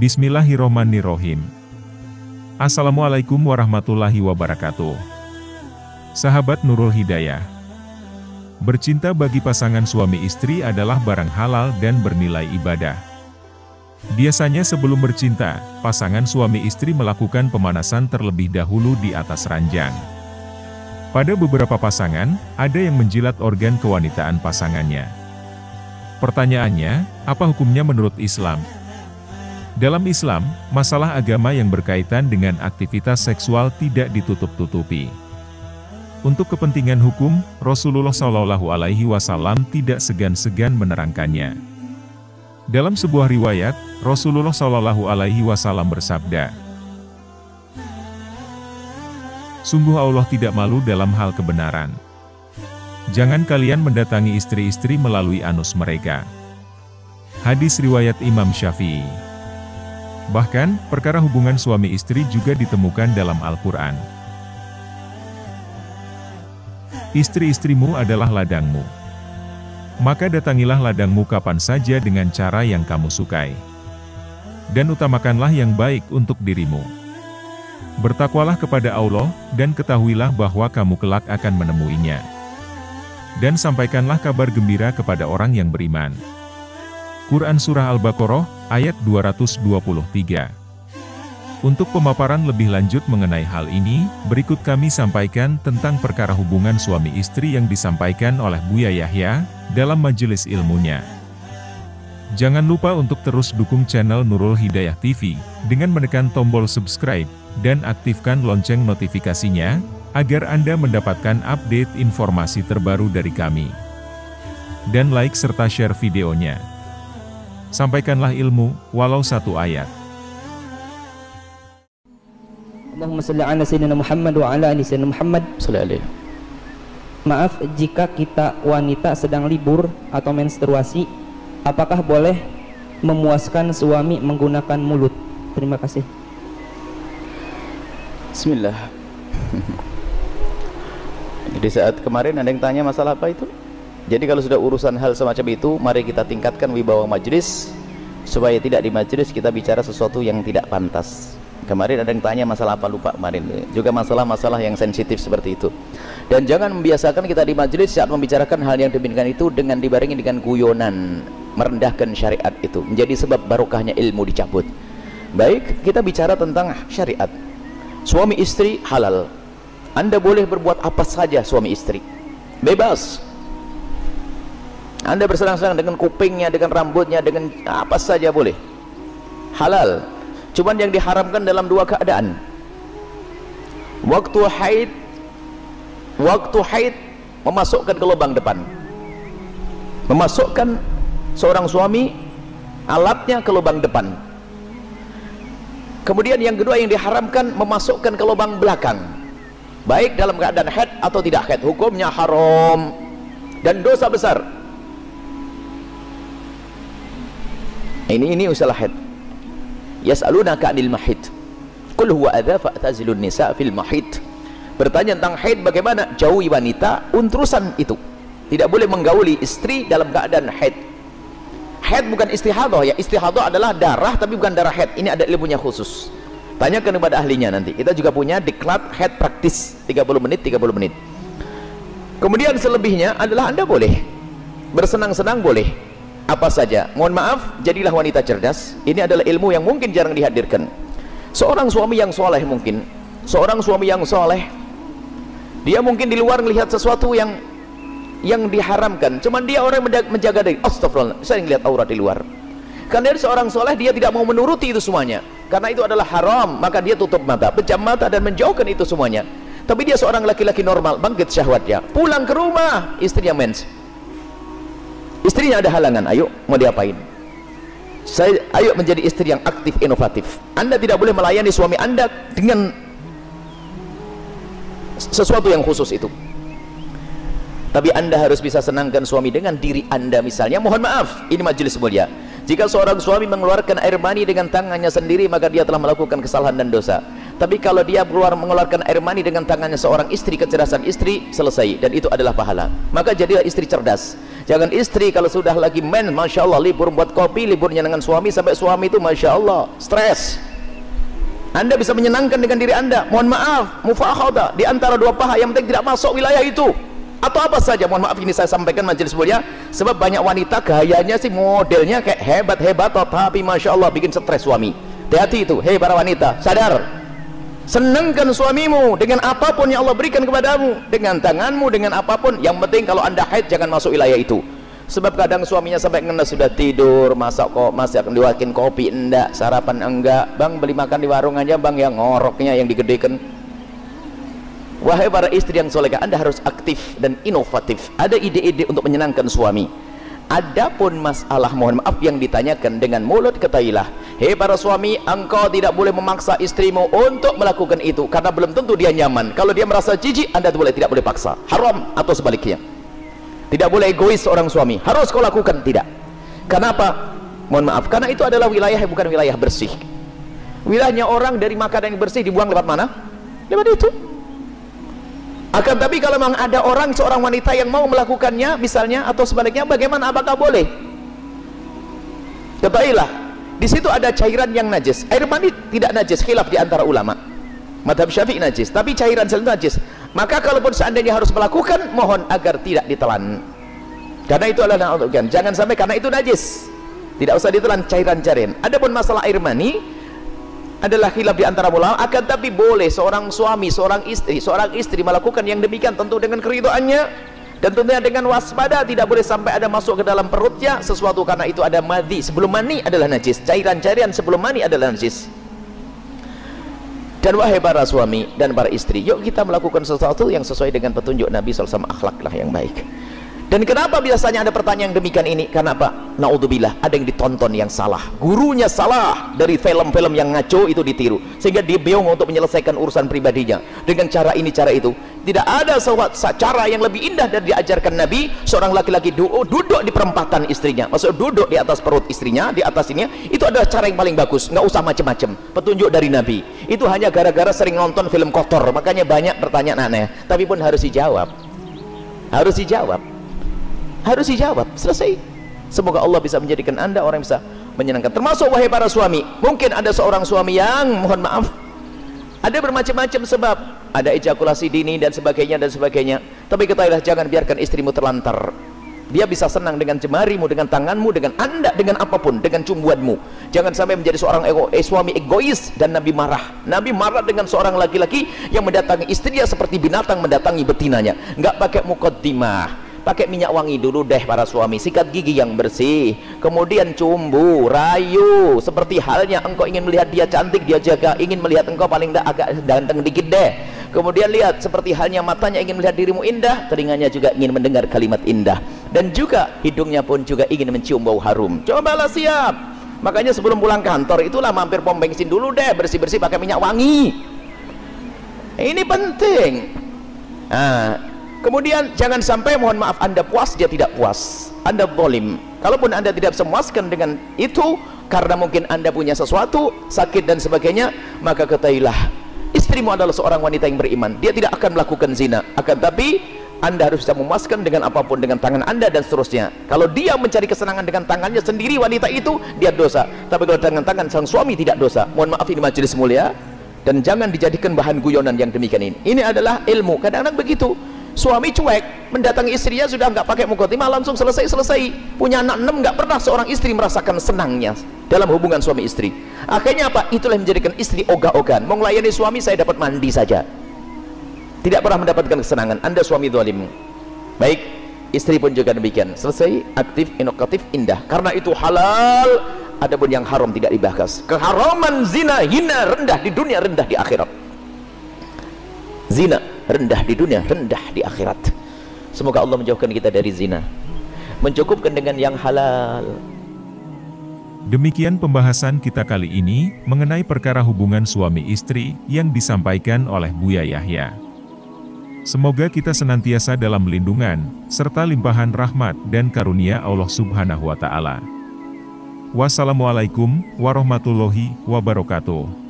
Bismillahirrohmanirrohim. Assalamualaikum warahmatullahi wabarakatuh. Sahabat Nurul Hidayah. Bercinta bagi pasangan suami istri adalah barang halal dan bernilai ibadah. Biasanya sebelum bercinta, pasangan suami istri melakukan pemanasan terlebih dahulu di atas ranjang. Pada beberapa pasangan, ada yang menjilat organ kewanitaan pasangannya. Pertanyaannya, apa hukumnya menurut Islam? Dalam Islam, masalah agama yang berkaitan dengan aktivitas seksual tidak ditutup-tutupi. Untuk kepentingan hukum, Rasulullah SAW tidak segan-segan menerangkannya. Dalam sebuah riwayat, Rasulullah SAW bersabda, "Sungguh Allah tidak malu dalam hal kebenaran. Jangan kalian mendatangi istri-istri melalui anus mereka." Hadis riwayat Imam Syafi'i. Bahkan, perkara hubungan suami istri juga ditemukan dalam Al-Quran. Istri-istrimu adalah ladangmu. Maka datangilah ladangmu kapan saja dengan cara yang kamu sukai. Dan utamakanlah yang baik untuk dirimu. Bertakwalah kepada Allah, dan ketahuilah bahwa kamu kelak akan menemuinya. Dan sampaikanlah kabar gembira kepada orang yang beriman. Quran Surah Al-Baqarah, ayat 223. Untuk pemaparan lebih lanjut mengenai hal ini, berikut kami sampaikan tentang perkara hubungan suami istri yang disampaikan oleh Buya Yahya, dalam majelis ilmunya. Jangan lupa untuk terus dukung channel Nurul Hidayah TV, dengan menekan tombol subscribe, dan aktifkan lonceng notifikasinya, agar Anda mendapatkan update informasi terbaru dari kami. Dan like serta share videonya. Sampaikanlah ilmu, walau satu ayat. Allahumma salli ala sayyidina Muhammad wa ala ali sayyidina Muhammad sallallahu alaihi. Maaf jika kita wanita sedang libur atau menstruasi, apakah boleh memuaskan suami menggunakan mulut? Terima kasih. Bismillah. Di saat kemarin ada yang tanya masalah apa itu? Jadi kalau sudah urusan hal semacam itu, mari kita tingkatkan wibawa majelis, supaya tidak di majelis kita bicara sesuatu yang tidak pantas. Kemarin ada yang tanya masalah apa, lupa kemarin. Juga masalah-masalah yang sensitif seperti itu. Dan jangan membiasakan kita di majelis saat membicarakan hal yang demikian itu dengan dibarengi dengan guyonan, merendahkan syariat itu, menjadi sebab barokahnya ilmu dicabut. Baik, kita bicara tentang syariat. Suami istri halal. Anda boleh berbuat apa saja suami istri. Bebas. Anda bersenang-senang dengan kupingnya, dengan rambutnya, dengan apa saja boleh. Halal. Cuman yang diharamkan dalam dua keadaan. Waktu haid memasukkan ke lubang depan. Memasukkan seorang suami alatnya ke lubang depan. Kemudian yang kedua yang diharamkan memasukkan ke lubang belakang. Baik dalam keadaan haid atau tidak haid, hukumnya haram dan dosa besar. Ini usaha haid. Yas'alunaka 'anil mahid. Qul huwa adza fa'tazilun nisa fil mahid. Bertanya tentang haid, bagaimana? Jauhi wanita untrusan itu. Tidak boleh menggauli istri dalam keadaan haid. Haid bukan istihadah ya. Istihadah adalah darah tapi bukan darah haid. Ini ada ilmunya khusus. Tanyakan kepada ahlinya nanti. Kita juga punya diklat haid praktis 30 menit. Kemudian selebihnya adalah Anda boleh bersenang-senang, boleh apa saja. Mohon maaf, jadilah wanita cerdas. Ini adalah ilmu yang mungkin jarang dihadirkan. Seorang suami yang soleh mungkin, dia mungkin di luar melihat sesuatu yang diharamkan, cuman dia orang menjaga diri. Astagfirullah, saya ngelihat aurat di luar. Karena dia seorang soleh, dia tidak mau menuruti itu semuanya, karena itu adalah haram. Maka dia tutup mata, pejam mata, dan menjauhkan itu semuanya. Tapi dia seorang laki-laki normal, bangkit syahwatnya, pulang ke rumah, istrinya mens. Istrinya ada halangan, ayo mau diapain? Ayo menjadi istri yang aktif, inovatif. Anda tidak boleh melayani suami Anda dengan sesuatu yang khusus itu. Tapi Anda harus bisa senangkan suami dengan diri Anda misalnya. Mohon maaf, ini majelis mulia. Jika seorang suami mengeluarkan air mani dengan tangannya sendiri, maka dia telah melakukan kesalahan dan dosa. Tapi kalau dia mengeluarkan air mani dengan tangannya seorang istri, kecerdasan istri selesai, dan itu adalah pahala. Maka jadilah istri cerdas. Jangan istri kalau sudah lagi Masya Allah, libur buat kopi, liburnya dengan suami, sampai suami itu Masya Allah stres. Anda bisa menyenangkan dengan diri Anda, mohon maaf, mufakhadah di antara dua paha, yang penting tidak masuk wilayah itu. Atau apa saja, mohon maaf ini saya sampaikan majelis mulia, sebab banyak wanita gayanya sih modelnya kayak hebat-hebat, tapi Masya Allah bikin stres suami. Hati-hati itu, hei para wanita, sadar. Senangkan suamimu dengan apapun yang Allah berikan kepadamu, dengan tanganmu, dengan apapun. Yang penting kalau Anda haid jangan masuk wilayah itu. Sebab kadang suaminya sampai ngenes sudah tidur, masih akan diwakin kopi enggak, sarapan enggak, bang beli makan di warung aja bang, yang ngoroknya yang digedekan. Wahai para istri yang solehah, Anda harus aktif dan inovatif, ada ide-ide untuk menyenangkan suami. Adapun masalah mohon maaf yang ditanyakan dengan mulut, ketahuilah, hei para suami, engkau tidak boleh memaksa istrimu untuk melakukan itu, karena belum tentu dia nyaman. Kalau dia merasa jijik, Anda tidak boleh paksa, haram. Atau sebaliknya, tidak boleh egois seorang suami, harus kau lakukan, tidak. Kenapa? Mohon maaf, karena itu adalah wilayah yang bukan wilayah bersih. Wilayahnya orang dari makanan yang bersih dibuang lewat mana? Lewat itu. Akan tapi kalau memang ada seorang wanita yang mau melakukannya misalnya, atau sebaliknya, bagaimana, apakah boleh? Ketahuilah, di situ ada cairan yang najis. Air mani tidak najis, khilaf di antara ulama. Madhab Syafi'i najis, tapi cairan sel najis. Maka kalaupun seandainya harus melakukan, mohon agar tidak ditelan, karena itu adalah jangan sampai karena itu najis, tidak usah ditelan cairan-cairan. Adapun masalah air mani adalah khilaf di antara ulama, akan tapi boleh seorang suami, seorang istri melakukan yang demikian, tentu dengan keridhaannya dan tentunya dengan waspada. Tidak boleh sampai ada masuk ke dalam perutnya sesuatu, karena itu ada madhi sebelum mani adalah najis, cairan-cairan sebelum mani adalah najis. Dan wahai para suami dan para istri, yuk kita melakukan sesuatu yang sesuai dengan petunjuk Nabi SAW, akhlaklah yang baik. Dan kenapa biasanya ada pertanyaan demikian ini? Karena apa? Naudzubillah, ada yang ditonton yang salah, gurunya salah, dari film-film yang ngaco itu ditiru, sehingga dia bingung untuk menyelesaikan urusan pribadinya dengan cara ini, cara itu. Tidak ada cara yang lebih indah dari diajarkan Nabi. Seorang laki-laki duduk di perempatan istrinya, maksud duduk di atas perut istrinya, di atas ini, itu adalah cara yang paling bagus. Nggak usah macam-macam, petunjuk dari Nabi. Itu hanya gara-gara sering nonton film kotor, makanya banyak pertanyaan aneh, tapi pun harus dijawab, harus dijawab, selesai. Semoga Allah bisa menjadikan Anda orang yang bisa menyenangkan. Termasuk wahai para suami, mungkin ada seorang suami yang mohon maaf, ada bermacam-macam sebab, ada ejakulasi dini dan sebagainya, tapi ketahuilah, jangan biarkan istrimu terlantar. Dia bisa senang dengan jemarimu, dengan tanganmu, dengan Anda, dengan apapun, dengan cumbuanmu. Jangan sampai menjadi seorang suami egois. Dan Nabi marah dengan seorang laki-laki yang mendatangi istrinya seperti binatang mendatangi betinanya. Nggak pakai muqaddimah, pakai minyak wangi dulu deh para suami, sikat gigi yang bersih, kemudian cumbu, rayu, seperti halnya engkau ingin melihat dia cantik, dia jaga, ingin melihat engkau paling tidak agak ganteng dikit deh. Kemudian lihat, seperti halnya matanya ingin melihat dirimu indah, telinganya juga ingin mendengar kalimat indah, dan juga hidungnya pun juga ingin mencium bau harum. Cobalah siap. Makanya sebelum pulang kantor itulah mampir pom bensin dulu deh, bersih-bersih pakai minyak wangi. Ini penting. Kemudian jangan sampai mohon maaf Anda puas, dia tidak puas, Anda zalim. Kalaupun Anda tidak semuaskan dengan itu, karena mungkin Anda punya sesuatu, sakit dan sebagainya, maka ketahuilah, istrimu adalah seorang wanita yang beriman, dia tidak akan melakukan zina. Akan tapi Anda harus bisa memuaskan dengan apapun, dengan tangan Anda dan seterusnya. Kalau dia mencari kesenangan dengan tangannya sendiri, wanita itu, dia dosa. Tapi kalau dengan tangan sang suami, tidak dosa. Mohon maaf, ini majelis mulia, dan jangan dijadikan bahan guyonan yang demikian ini. Ini adalah ilmu. Kadang-kadang begitu, suami cuek, mendatangi istrinya sudah nggak pakai muqaddimah, langsung selesai. Punya anak 6, nggak pernah seorang istri merasakan senangnya dalam hubungan suami istri. Akhirnya apa? Itulah yang menjadikan istri ogah-ogahan. Mau melayani suami, saya dapat mandi saja, tidak pernah mendapatkan kesenangan. Anda suami zalim. Baik, istri pun juga demikian. Selesai, aktif, inovatif, indah. Karena itu halal. Adapun yang haram tidak dibahas. Keharaman zina, hina, rendah di dunia, rendah di akhirat. Zina rendah di dunia, rendah di akhirat. Semoga Allah menjauhkan kita dari zina, mencukupkan dengan yang halal. Demikian pembahasan kita kali ini mengenai perkara hubungan suami istri yang disampaikan oleh Buya Yahya. Semoga kita senantiasa dalam lindungan serta limpahan rahmat dan karunia Allah Subhanahu wa Ta'ala. Wassalamualaikum warahmatullahi wabarakatuh.